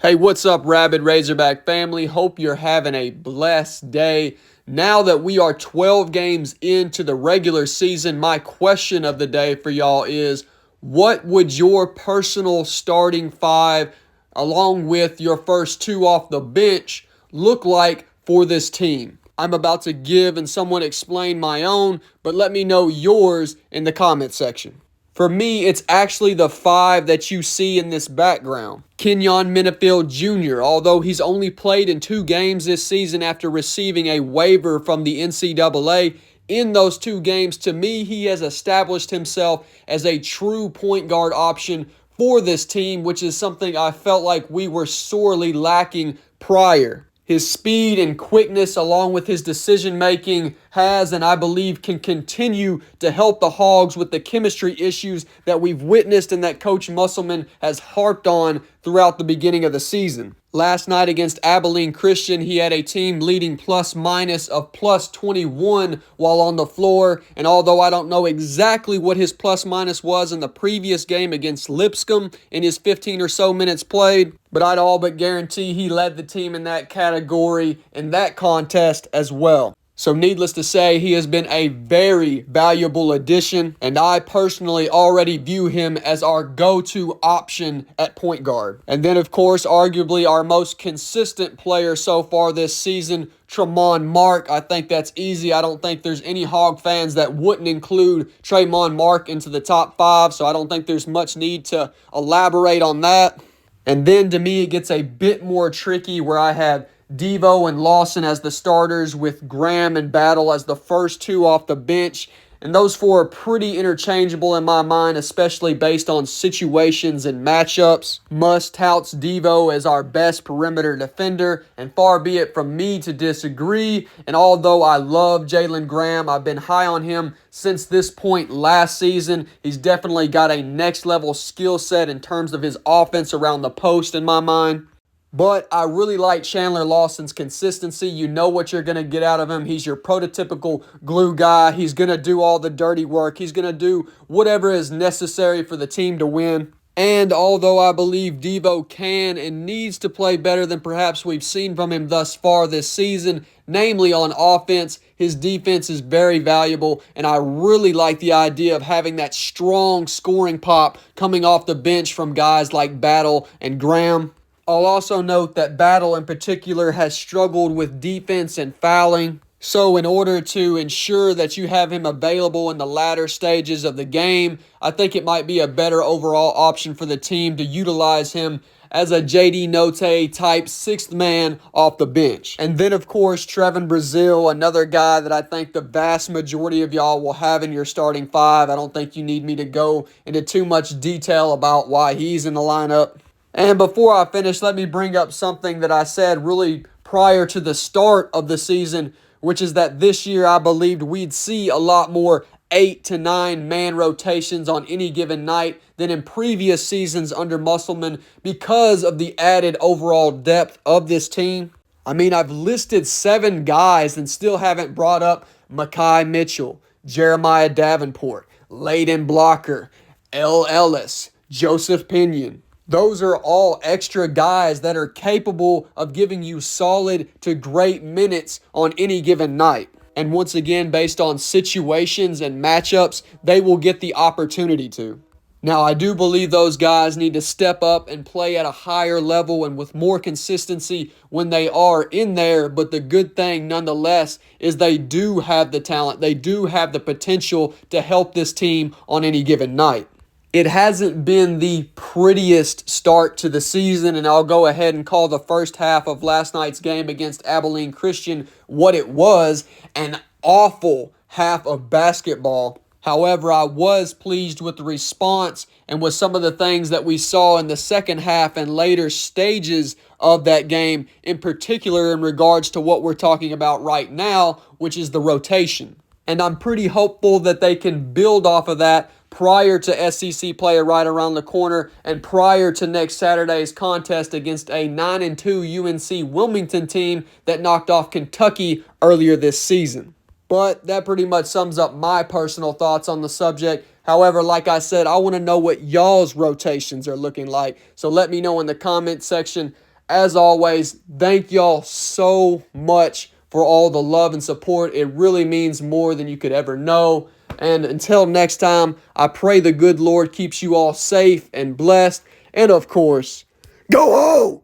Hey, what's up, rabid Razorback family? Hope you're having a blessed day. Now that we are 12 games into the regular season, my question of the day for y'all is, what would your personal starting five, along with your first two off the bench, look like for this team? I'm about to give and somewhat explain my own, but let me know yours in the comment section. For me, it's actually the five that you see in this background. Kenyon Minifield Jr., although he's only played in 2 games this season after receiving a waiver from the NCAA, in those 2 games, to me, he has established himself as a true point guard option for this team, which is something I felt like we were sorely lacking prior. His speed and quickness, along with his decision-making, has and I believe can continue to help the Hogs with the chemistry issues that we've witnessed and that Coach Musselman has harped on throughout the beginning of the season. Last night against Abilene Christian, he had a team leading plus-minus of plus 21 while on the floor, and although I don't know exactly what his plus-minus was in the previous game against Lipscomb in his 15 or so minutes played, but I'd all but guarantee he led the team in that category in that contest as well. So needless to say, he has been a very valuable addition, and I personally already view him as our go-to option at point guard. And then, of course, arguably our most consistent player so far this season, Tremont Mark. I think that's easy. I don't think there's any Hog fans that wouldn't include Tremont Mark into the top 5, so I don't think there's much need to elaborate on that. And then, to me, it gets a bit more tricky where I have Devo and Lawson as the starters with Graham and Battle as the first 2 off the bench. And those 4 are pretty interchangeable in my mind, especially based on situations and matchups. Musk touts Devo as our best perimeter defender, and far be it from me to disagree. And although I love Jalen Graham, I've been high on him since this point last season. He's definitely got a next level skill set in terms of his offense around the post in my mind. But I really like Chandler Lawson's consistency. You know what you're going to get out of him. He's your prototypical glue guy. He's going to do all the dirty work. He's going to do whatever is necessary for the team to win. And although I believe Devo can and needs to play better than perhaps we've seen from him thus far this season, namely on offense, his defense is very valuable, and I really like the idea of having that strong scoring pop coming off the bench from guys like Battle and Graham. I'll also note that Battle in particular has struggled with defense and fouling. So in order to ensure that you have him available in the latter stages of the game, I think it might be a better overall option for the team to utilize him as a J.D. Notae type 6th man off the bench. And then, of course, Trevin Brazile, another guy that I think the vast majority of y'all will have in your starting 5. I don't think you need me to go into too much detail about why he's in the lineup. And before I finish, let me bring up something that I said really prior to the start of the season, which is that this year I believed we'd see a lot more 8 to 9 man rotations on any given night than in previous seasons under Musselman because of the added overall depth of this team. I mean, I've listed 7 guys and still haven't brought up Makai Mitchell, Jeremiah Davenport, Layden Blocker, L. Ellis, Joseph Pinion. Those are all extra guys that are capable of giving you solid to great minutes on any given night. And once again, based on situations and matchups, they will get the opportunity to. Now, I do believe those guys need to step up and play at a higher level and with more consistency when they are in there. But the good thing, nonetheless, is they do have the talent. They do have the potential to help this team on any given night. It hasn't been the prettiest start to the season, and I'll go ahead and call the first half of last night's game against Abilene Christian what it was, an awful half of basketball. However, I was pleased with the response and with some of the things that we saw in the second half and later stages of that game, in particular in regards to what we're talking about right now, which is the rotation. And I'm pretty hopeful that they can build off of that prior to SEC play right around the corner and prior to next Saturday's contest against a 9-2 UNC Wilmington team that knocked off Kentucky earlier this season. But that pretty much sums up my personal thoughts on the subject. However, like I said, I want to know what y'all's rotations are looking like. So let me know in the comment section. As always, thank y'all so much for all the love and support. It really means more than you could ever know. And until next time, I pray the good Lord keeps you all safe and blessed. And of course, go home!